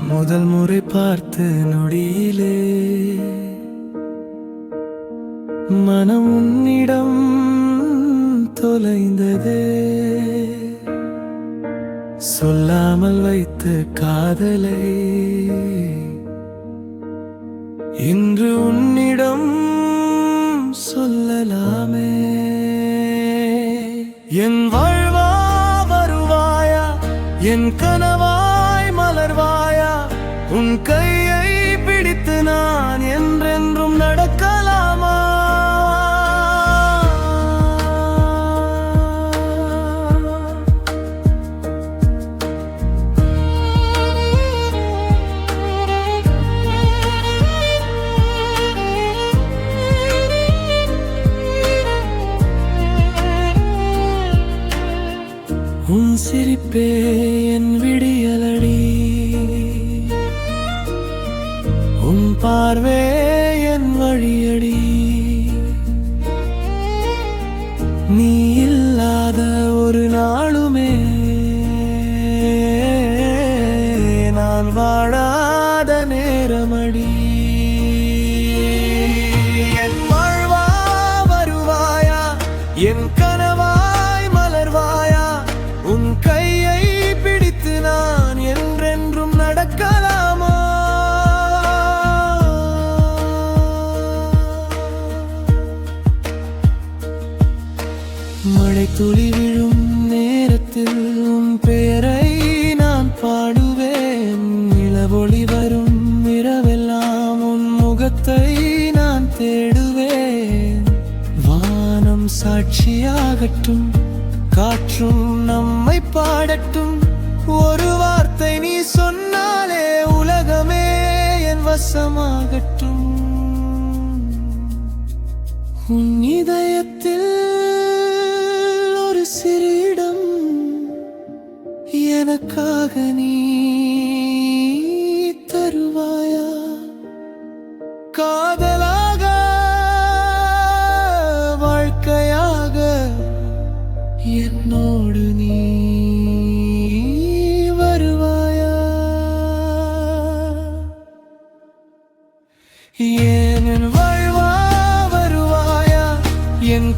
முதல் முறை பார்த்து நொடியிலே மனம் உன்னிடம் தொலைந்ததே. சொல்லாமல் வைத்த காதலை இன்று உன்னிடம் சொல்லலாமே. என் வாழ்வா வருவாயா, என் கனவாய் மலர்வாயா, உன் கையை பிடித்து நான் என்றென்றும் நடக்கலாமா? உன் சிரிப்பே என் விடியலடி, உன் பார்வே என் வழியடி. நீ இல்லாத ஒரு நாளுமே நான் வாழாத நேரமடி. என் வாழ்வா வருவாயா, என் கனவாய் மலர்வாயா, உன் கையை பிடித்து நான் என்றென்றும் நடக்கலாமா? மழை துளி விழும் நேரத்தில் உன் பெயரை நான் பாடுவேன். நிலவொளி வரும் இரவெல்லாம் உன் முகத்தை நான் தேடுவேன். வானம் சாட்சியாகட்டும், காற்றும் நம்மை பாடட்டும். ஒரு வார்த்தை நீ சொன்னாலே உலகமே என் வசமாகட்டும். உன் இதயத்தில் ஒரு சிறு இடம் எனக்காக நீ தருவாயா? காதலாக வாழ்க்கையாக என்னோடு நீ வருவாயா? ஏன் என் வாழ்வா வருவாயா, என்